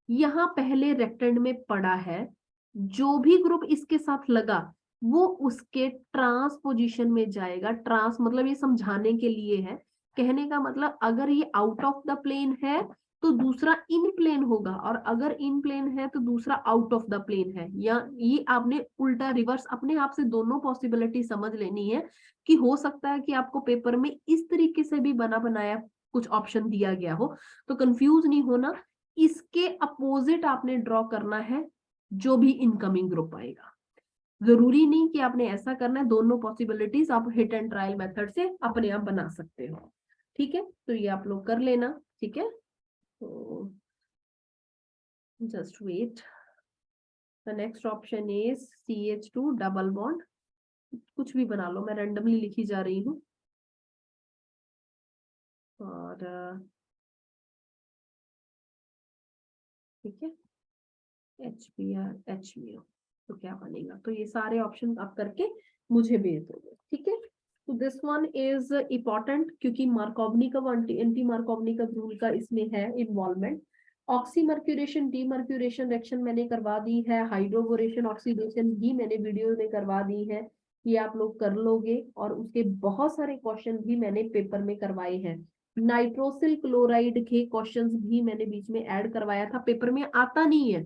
यहाँ पहले रेक्टेंड में पड़ा है, जो भी ग्रुप इसके साथ लगा, वो उसके ट्रांस पोजीशन में जाएगा। ट्रांस मतलब ये समझाने के लिए है, कहने का मतलब अगर ये आउट ऑफ द प्लेन है तो दूसरा इन प्लेन होगा, और अगर इन प्लेन है तो दूसरा आउट ऑफ द प्लेन है। या ये आपने उल्टा रिवर्स अपने आप से दोनों पॉसिबिलिटी समझ लेनी है, कि हो सकता है कि आपको पेपर में इस तरीके से भी बना बनाया कुछ ऑप्शन दिया गया हो, तो कंफ्यूज नहीं होना। इसके अपोजिट आपने ड्रॉ करना है जो भी इनकमिंग ग्रुप आएगा। जरूरी नहीं कि आपने ऐसा करना है, दोनों पॉसिबिलिटीज आप हिट एंड ट्रायल मेथड से अपने आप बना सकते हो, ठीक है। तो ये आप लोग कर लेना, ठीक है। तो just wait, the next option is CH2 double bond, कुछ भी बना लो, मैं रैंडमली लिखी जा रही हूँ। और ठीक है, HBr HBO, तो क्या बनेगा, तो ये सारे ऑप्शन आप करके मुझे भेज दोगे, ठीक है। तो दिस वन इज इम्पोर्टेंट, क्योंकि मार्कोवनी का एंटी मार्कोवनी का रूल का इसमें है इन्वॉल्वमेंट। ऑक्सीमर्क्यूरेशन डीमर्क्यूरेशन रिएक्शन मैंने करवा दी है, हाइड्रोबोरेशन ऑक्सीडेशन भी मैंने वीडियो में करवा दी है, ये आप लोग कर लोगे। और उसके बहुत सारे क्वेश्चन भी मैंने पेपर में करवाए हैं। नाइट्रोसिल क्लोराइड के क्वेश्चंस भी मैंने बीच में ऐड करवाया था, पेपर में आता नहीं है,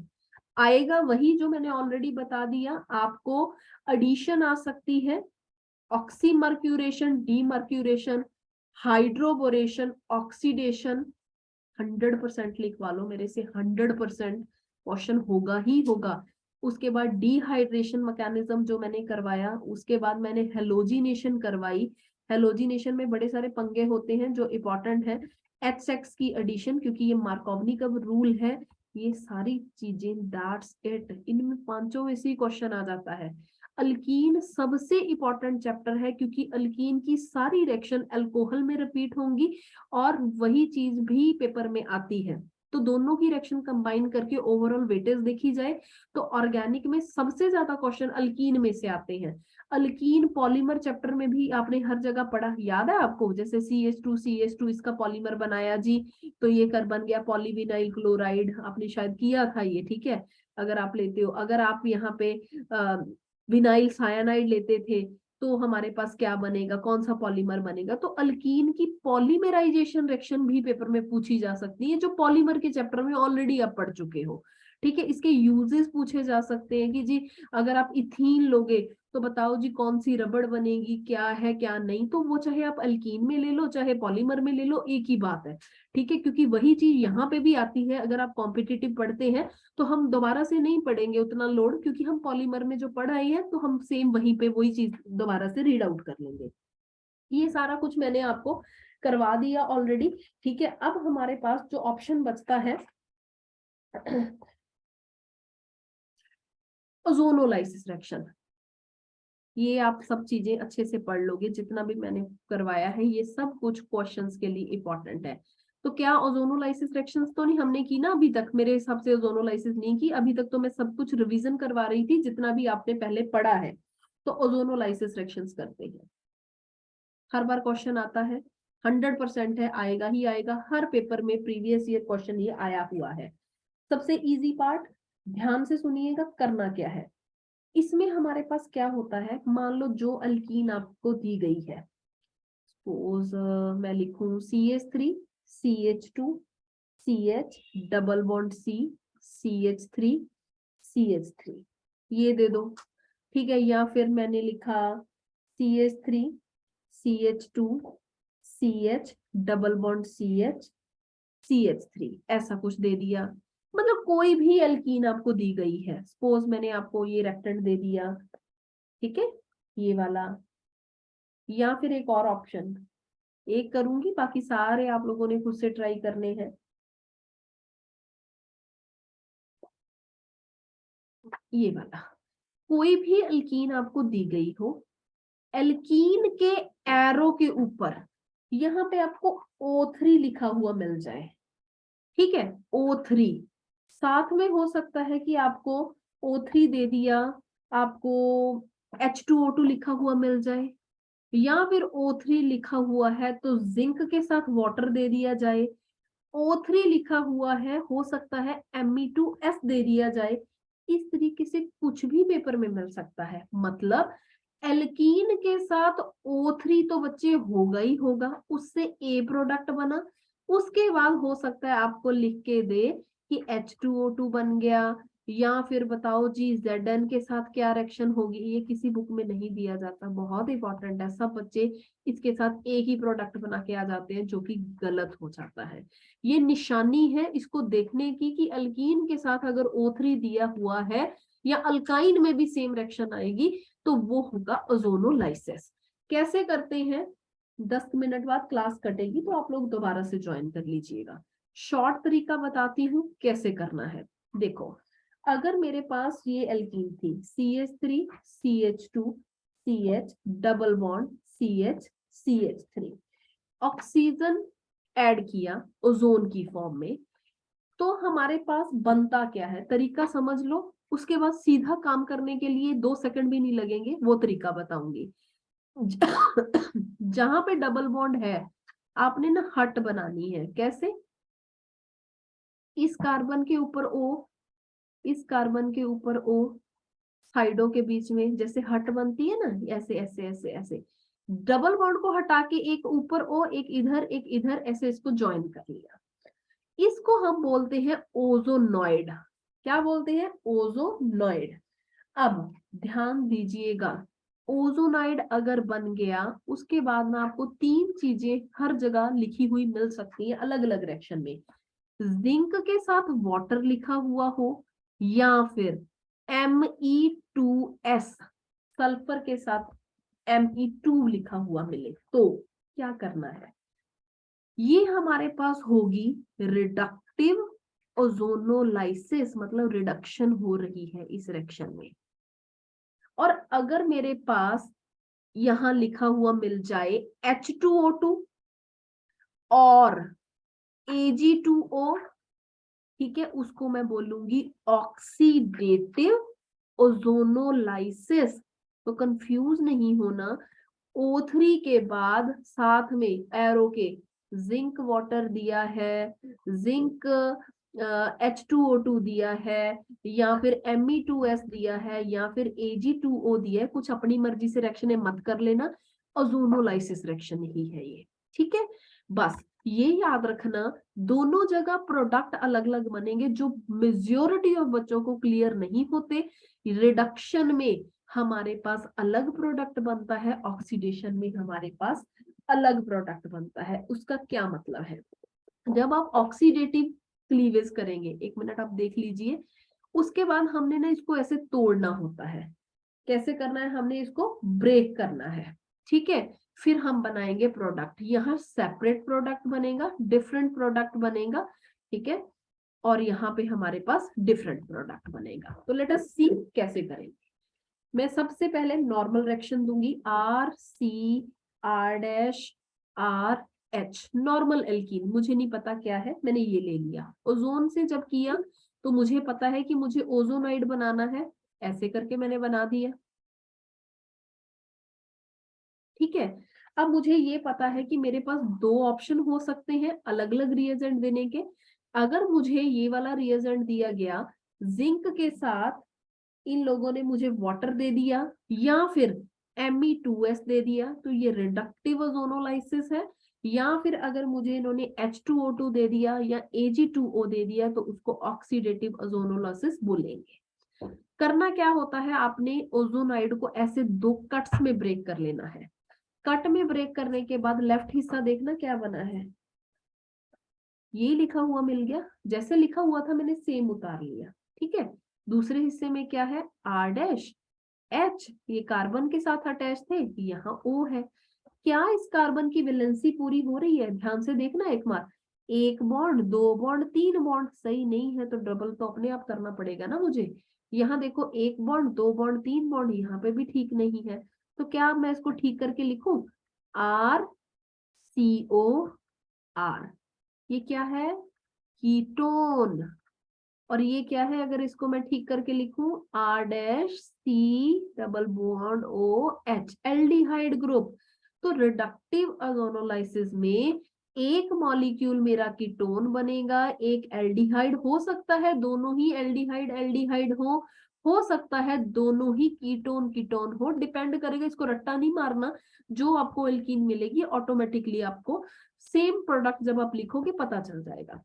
आएगा वही जो मैंने ऑलरेडी बता दिया आपको। एडिशन आ सकती है, ऑक्सीमर्क्यूरेशन डीमर्क्यूरेशन, हाइड्रोबोरेशन ऑक्सीडेशन, 100% लिखवा लो मेरे से, 100% क्वेश्चन होगा ही होगा। उसके बाद डिहाइड्रेशन मैकेनिज्म जो मैंने करवाया, उसके बाद मैंने हेलोजिनेशन करवाई। हेलोजिनेशन में बड़े सारे पंगे होते हैं जो इंपॉर्टेंट है। HX की एडिशन, क्योंकि ये मार्कोवनी का रूल है। ये सारी चीजें, दैट्स इट, इनमें पांचों में से क्वेश्चन आ जाता है। अल्कीन सबसे इंपॉर्टेंट चैप्टर है, क्योंकि अल्कीन की सारी रिएक्शन अल्कोहल में रिपीट होंगी, और वही चीज भी पेपर में आती है। तो दोनों की रिएक्शन कंबाइन करके ओवरऑल वेटेज देखी जाए तो ऑर्गेनिक में सबसे ज्यादा क्वेश्चन अल्कीन में से आते हैं। अल्कीन पॉलीमर चैप्टर में भी आपने हर जगह पढ़ा, याद है आपको, जैसे CH2 इसका पॉलीमर बनाया जी, तो ये कर बन गया पॉलीविनाइल क्लोराइड, आपने शायद किया था ये, ठीक है। अगर आप लेते हो, अगर आप यहाँ पे विनाइल सायानाइड लेते थे, तो हमारे पास क्या बनेगा, कौन सा पॉलीमर बनेगा। तो अल्कीन की पॉलीमराइजेशन रिएक्शन भी पेपर में पूछी जा सकती है, जो पॉलीमर के चैप्टर में ऑलरेडी आप पढ़ चुके हो, ठीक है। इसके यूजेस पूछे जा सकते हैं कि जी अगर आप इथीन लोगे तो बताओ जी कौन सी रबड़ बनेगी, क्या है क्या नहीं। तो वो चाहे आप अल्कीन में ले लो चाहे पॉलीमर में ले लो, एक ही बात है, ठीक है, क्योंकि वही चीज यहाँ पे भी आती है। अगर आप कॉम्पिटिटिव पढ़ते हैं तो हम दोबारा से नहीं पढ़ेंगे उतना लोड, क्योंकि हम पॉलीमर में जो पढ़ आए हैं तो हम सेम वहीं पे वही चीज दोबारा से रीड आउट कर लेंगे। ये सारा कुछ मैंने आपको करवा दिया ऑलरेडी, ठीक है। अब हमारे पास जो ऑप्शन बचता है ओजोनोलाइसिस रिएक्शन, ये आप सब चीजें अच्छे से पढ़ लोगे, जितना भी मैंने करवाया है ये सब कुछ क्वेश्चंस के लिए इंपॉर्टेंट है। तो क्या ओजोनोलाइसिस रिएक्शंस तो नहीं हमने की ना अभी तक, मेरे हिसाब से ओजोनोलाइसिस नहीं की अभी तक, तो मैं सब कुछ रिवीजन करवा रही थी जितना भी आपने पहले पढ़ा है। तो ओजोनोलाइसिस रिएक्शंस करते हैं, हर बार क्वेश्चन आता है, 100% है, आएगा ही आएगा, हर पेपर में प्रीवियस ईयर क्वेश्चन ये आया हुआ है। सबसे इजी पार्ट ध्यान से सुनिएगा, करना क्या है। इसमें हमारे पास क्या होता है, मान लो जो अल्कीन आपको दी गई है, सपोज मैं लिखूं CH3 CH2 CH double bond C CH3 CH3, ये दे दो, ठीक है। या फिर मैंने लिखा CH3 CH2 CH double bond CH CH3, ऐसा कुछ दे दिया। मतलब कोई भी अल्कीन आपको दी गई है, सपोज मैंने आपको ये रेक्टेंट दे दिया, ठीक है, ये वाला। या फिर एक और ऑप्शन, एक करूंगी बाकी सारे आप लोगों ने खुद से ट्राई करने हैं। ये वाला, कोई भी अल्कीन आपको दी गई हो, एल्कीन के एरो के ऊपर यहाँ पे आपको O3 लिखा हुआ मिल जाए, ठीक है, O3 साथ में हो सकता है कि आपको O3 दे दिया, आपको H2O2 लिखा हुआ मिल जाए, या फिर O3 लिखा हुआ है तो जिंक के साथ वाटर दे दिया जाए, O3 लिखा हुआ है हो सकता है Me2S दे दिया जाए। इस तरीके से कुछ भी पेपर में मिल सकता है। मतलब एल्कीन के साथ O3 तो बच्चे होगा ही होगा, उससे A प्रोडक्ट बना, उसके बाद हो सकता है आपको लिख के दे कि H2O2 बन गया, या फिर बताओ जी Zn के साथ क्या रिएक्शन होगी। ये किसी बुक में नहीं दिया जाता, बहुत इंपॉर्टेंट है, सब बच्चे इसके साथ एक ही प्रोडक्ट बना के आ जाते हैं, जो कि गलत हो जाता है। ये निशानी है इसको देखने की कि अल्कीन के साथ अगर O3 दिया हुआ है या अल्काइन में भी सेम रिएक्शन आएगी तो वो होगा ओजोनोलाइसिस। कैसे करते हैं, 10 मिनट बाद क्लास कटेगी तो आप लोग दोबारा से ज्वाइन कर लीजिएगा। शॉर्ट तरीका बताती हूँ कैसे करना है। देखो, अगर मेरे पास ये एल्कीन थी CH3 CH2 CH double bond CH CH3, oxygen add किया ओजोन की फॉर्म में, तो हमारे पास बनता क्या है, तरीका समझ लो, उसके बाद सीधा काम करने के लिए 2 सेकंड भी नहीं लगेंगे, वो तरीका बताऊंगी। जहां पे डबल बॉन्ड है आपने ना हट बनानी है। कैसे, इस कार्बन के ऊपर O, इस कार्बन के ऊपर O, साइडों के बीच में जैसे हट बनती है ना, ऐसे ऐसे ऐसे ऐसे डबल बॉन्ड को हटा के एक ऊपर O एक इधर ऐसे इसको ज्वाइन कर लिया। इसको हम बोलते हैं ओजोनॉइड। क्या बोलते हैं, ओजोनॉइड। अब ध्यान दीजिएगा, ओजोनाइड अगर बन गया उसके बाद में आपको 3 चीजें हर जगह लिखी हुई मिल सकती है अलग अलग रिएक्शन में। जिंक के साथ वाटर लिखा हुआ हो, या फिर Me2S सल्फर के साथ Me2 लिखा हुआ मिले, तो क्या करना है, ये हमारे पास होगी रिडक्टिव ओजोनोलाइसिस, मतलब रिडक्शन हो रही है इस रिएक्शन में। और अगर मेरे पास यहां लिखा हुआ मिल जाए H2O2 और Ag2O, ठीक है, उसको मैं बोलूंगी ऑक्सीडेटिव ओजोनोलाइसिस। तो कंफ्यूज नहीं होना, O3 के बाद साथ में एरो के जिंक वाटर दिया है, जिंक H2O2 दिया है, या फिर Me2S दिया है, या फिर Ag2O दिया है, कुछ अपनी मर्जी से रिएक्शन है मत कर लेना, ओजोनोलाइसिस रिएक्शन ही है ये, ठीक है। बस ये याद रखना, दोनों जगह प्रोडक्ट अलग अलग बनेंगे, जो मेजॉरिटी ऑफ बच्चों को क्लियर नहीं होते। रिडक्शन में हमारे पास अलग प्रोडक्ट बनता है, ऑक्सीडेशन में हमारे पास अलग प्रोडक्ट बनता है। उसका क्या मतलब है? जब आप ऑक्सीडेटिव क्लीवेज करेंगे, एक मिनट आप देख लीजिए, उसके बाद हमने ना इसको ऐसे तोड़ना होता है। कैसे करना है? हमने इसको ब्रेक करना है, ठीक है। फिर हम बनाएंगे प्रोडक्ट, यहाँ सेपरेट प्रोडक्ट बनेगा, डिफरेंट प्रोडक्ट बनेगा, ठीक है, और यहाँ पे हमारे पास डिफरेंट प्रोडक्ट बनेगा। तो लेट अस सी कैसे करेंगे। मैं सबसे पहले नॉर्मल रिएक्शन दूंगी, R C R dash R H, normal alkene, मुझे नहीं पता क्या है, मैंने ये ले लिया। ओजोन से जब किया तो मुझे पता है कि मुझे ओजोनाइड बनाना है, ऐसे करके मैंने बना दिया, ठीक है। अब मुझे ये पता है कि मेरे पास दो ऑप्शन हो सकते हैं अलग अलग रिएजेंट देने के। अगर मुझे ये वाला रिएजेंट दिया गया जिंक के साथ, इन लोगों ने मुझे वाटर दे दिया, या फिर Me2S दे दिया, तो ये रिडक्टिव ओजोनोलाइसिस है। या फिर अगर मुझे इन्होंने H2O2 दे दिया या Ag2O दे दिया, तो उसको ऑक्सीडेटिव ओजोनोलाइसिस बोलेंगे। करना क्या होता है, आपने ओजोनाइड को ऐसे दो कट्स में ब्रेक कर लेना है। कट में ब्रेक करने के बाद लेफ्ट हिस्सा देखना क्या बना है, ये लिखा हुआ मिल गया, जैसे लिखा हुआ था मैंने सेम उतार लिया, ठीक है। दूसरे हिस्से में क्या है, आर डैश एच, ये कार्बन के साथ अटैच थे, यहाँ ओ है। क्या इस कार्बन की वैलेंसी पूरी हो रही है? ध्यान से देखना एक बार, एक बॉन्ड, दो बॉन्ड, तीन बॉन्ड, सही नहीं है तो डबल तो अपने आप करना पड़ेगा ना मुझे। यहाँ देखो, एक बॉन्ड, दो बॉन्ड, तीन बॉन्ड, यहाँ पे भी ठीक नहीं है। तो क्या मैं इसको ठीक करके लिखूं, आर सी ओ आर, ये क्या है, कीटोन। और ये क्या है, अगर इसको मैं ठीक करके लिखूं, R dash C double bond O H, aldehyde group. तो रिडक्टिव ओजोनोलाइसिस में एक मॉलिक्यूल मेरा कीटोन बनेगा, एक एल्डिहाइड, हो सकता है दोनों ही एल्डिहाइड एल्डिहाइड हो सकता है दोनों ही कीटोन कीटोन हो, डिपेंड करेगा, इसको रट्टा नहीं मारना। जो आपको एल्कीन मिलेगी ऑटोमेटिकली आपको सेम प्रोडक्ट जब आप लिखोगे पता चल जाएगा।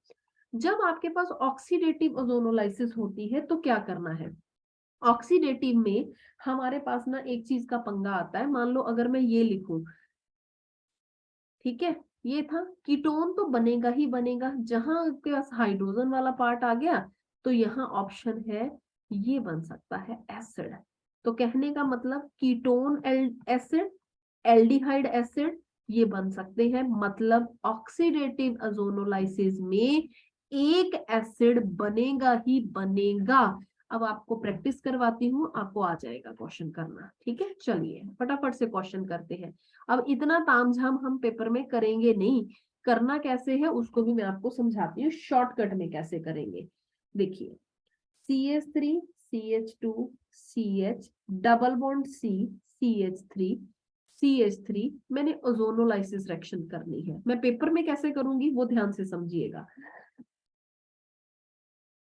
जब आपके पास ऑक्सीडेटिव ओजोनोलाइसिस होती है तो क्या करना है, ऑक्सीडेटिव में हमारे पास ना एक चीज का पंगा आता है। मान लो अगर मैं ये लिखूं, ठीक है, ये था, कीटोन तो बनेगा ही बनेगा, जहां आपके पास हाइड्रोजन वाला पार्ट आ गया तो यहाँ ऑप्शन है, ये बन सकता है एसिड। तो कहने का मतलब कीटोन एसिड, एल्डिहाइड एसिड, ये बन सकते हैं। मतलब ऑक्सीडेटिव ओजोनोलाइसिस में एक एसिड बनेगा ही बनेगा। अब आपको प्रैक्टिस करवाती हूँ, आपको आ जाएगा क्वेश्चन करना, ठीक है। चलिए फटाफट से क्वेश्चन करते हैं। अब इतना तामझाम हम पेपर में करेंगे नहीं, करना कैसे है उसको भी मैं आपको समझाती हूँ, शॉर्टकट में कैसे करेंगे। देखिए, CH3 CH2 CH double bond C CH3 CH3, मैंने ओजोनोलाइसिस रिएक्शन करनी है। मैं पेपर में कैसे करूंगी वो ध्यान से समझिएगा।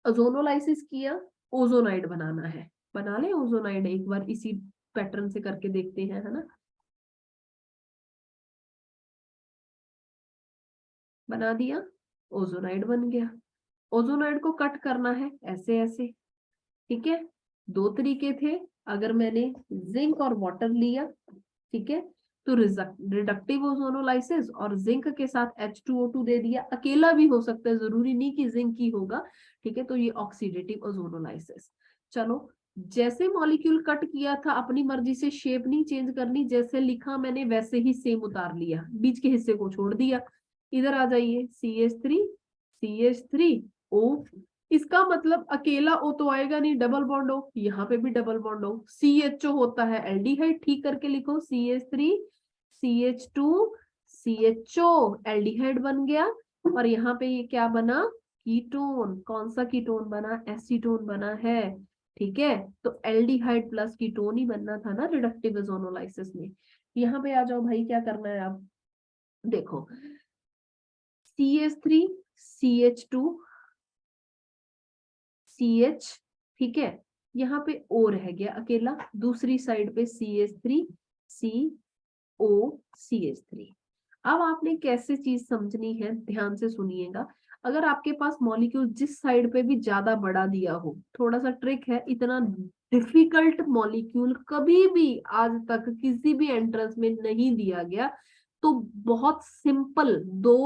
ओजोनोलाइसिस किया, ओजोनाइड बनाना है, बना ले ओजोनाइड, एक बार इसी पैटर्न से करके देखते हैं, है ना। बना दिया, ओजोनाइड बन गया। ओजोनाइड को कट करना है ऐसे ऐसे, ठीक है। दो तरीके थे, अगर मैंने जिंक और वाटर लिया, ठीक है, तो रिडक्टिव ओजोनोलाइसिस और जिंक के साथ H2O2 दे दिया, अकेला भी हो सकता है, जरूरी नहीं कि जिंक ही होगा, ठीक है। तो ये ऑक्सीडेटिव ओजोनोलाइसिस। चलो, जैसे मॉलिक्यूल कट किया था, अपनी मर्जी से शेप नहीं चेंज करनी, जैसे लिखा मैंने वैसे ही सेम उतार लिया, बीच के हिस्से को छोड़ दिया। इधर आ जाइए, CH3 O, इसका मतलब अकेला O तो आएगा नहीं, डबल बॉन्ड O, यहाँ पे भी डबल बॉन्ड O। CHO होता है एल्डिहाइड, ठीक करके लिखो, CH3 CH2 CHO, एल्डिहाइड बन गया। और यहाँ पे ये क्या बना, कीटोन। कौन सा कीटोन बना, एसीटोन बना है, ठीक है। तो एल्डिहाइड प्लस कीटोन ही बनना था ना रिडक्टिव ओजोनोलाइसिस में। यहाँ पे आ जाओ भाई, क्या करना है आप देखो, CH3 CH2 CH, ठीक है, यहाँ पे O रह गया अकेला, दूसरी साइड पे CH3 CO CH3। अब आपने कैसे चीज समझनी है, ध्यान से सुनिएगा। अगर आपके पास मॉलिक्यूल जिस साइड पे भी ज्यादा बड़ा दिया हो, थोड़ा सा ट्रिक है, इतना डिफिकल्ट मॉलिक्यूल कभी भी आज तक किसी भी एंट्रेंस में नहीं दिया गया। तो बहुत सिंपल 2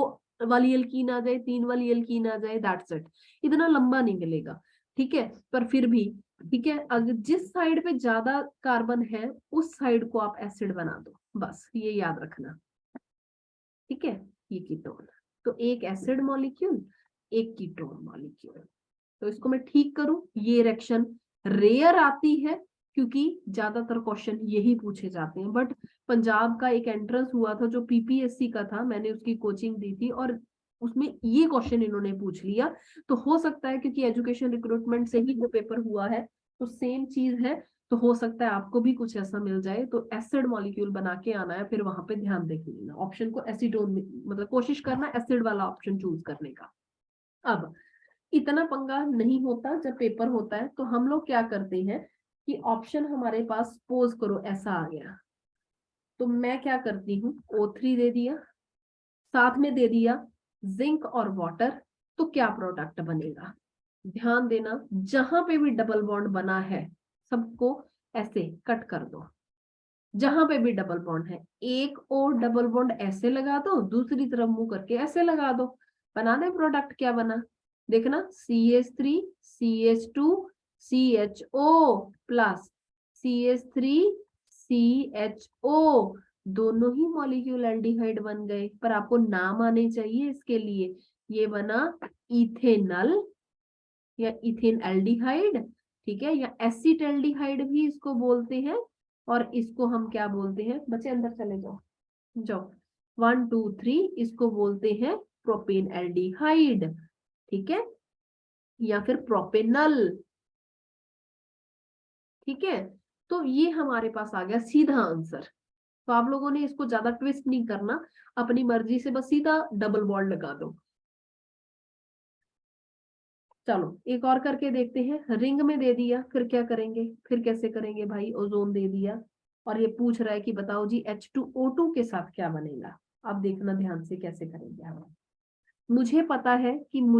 वाली एल्कीन आ जाए, 3 वाली एल्कीन आ जाए, दैट्स इट। इतना लंबा नहीं मिलेगा, ठीक है। पर फिर भी ठीक है, अगर जिस साइड पे ज्यादा कार्बन है उस साइड को आप एसिड बना दो, बस ये याद रखना, ठीक है। ये कीटोन, तो एक एसिड मॉलिक्यूल, एक कीटोन मॉलिक्यूल। तो इसको मैं ठीक करूं, ये रिएक्शन रेयर आती है क्योंकि ज्यादातर क्वेश्चन यही पूछे जाते हैं। बट पंजाब का एक एंट्रेंस हुआ था जो पीपीएससी का था, मैंने उसकी कोचिंग दी थी और उसमें ये क्वेश्चन इन्होंने पूछ लिया। तो हो सकता है क्योंकि एजुकेशन रिक्रूटमेंट से ही वो पेपर हुआ है, तो सेम चीज है, तो हो सकता है आपको भी कुछ ऐसा मिल जाए। तो एसिड मॉलिक्यूल बना के आना है, फिर वहां पे ध्यान देख लेना, ऑप्शन को एसिडोन, मतलब कोशिश करना एसिड वाला ऑप्शन चूज करने का। अब इतना पंगा नहीं होता जब पेपर होता है, तो हम लोग क्या करते हैं कि ऑप्शन हमारे पास सपोज करो ऐसा आ गया, तो मैं क्या करती हूँ, O3 दे दिया, साथ में दे दिया जिंक और वाटर, तो क्या प्रोडक्ट बनेगा। ध्यान देना, जहां पे भी डबल बॉन्ड बना है सबको ऐसे कट कर दो। जहां पे भी डबल बॉन्ड है, एक और डबल बॉन्ड ऐसे लगा दो, दूसरी तरफ मुंह करके ऐसे लगा दो, बना दे प्रोडक्ट। क्या बना, देखना, CH3 CH2 CHO plus CH3 CHO, दोनों ही मॉलिक्यूल एल्डिहाइड बन गए। पर आपको नाम आने चाहिए इसके लिए। ये बना इथेनल या इथेन एल्डिहाइड, ठीक है, या एसिटल्डिहाइड भी इसको बोलते हैं। और इसको हम क्या बोलते हैं, बच्चे अंदर चले जाओ, जाओ 1 2 3, इसको बोलते हैं प्रोपेन एल्डिहाइड, ठीक है, या फिर प्रोपेनल, ठीक है। तो ये हमारे पास आ गया सीधा आंसर। तो आप लोगों ने इसको ज्यादा ट्विस्ट नहीं करना, अपनी मर्जी से बस सीधा डबल बॉन्ड लगा दो। चलो एक और करके देखते हैं। रिंग में दे दिया, फिर क्या करेंगे, फिर कैसे करेंगे भाई, ओजोन दे दिया और ये पूछ रहा है कि बताओ जी H2O2 के साथ क्या बनेगा। अब देखना ध्यान से कैसे करेंगे हम। मुझे पता है कि मुझे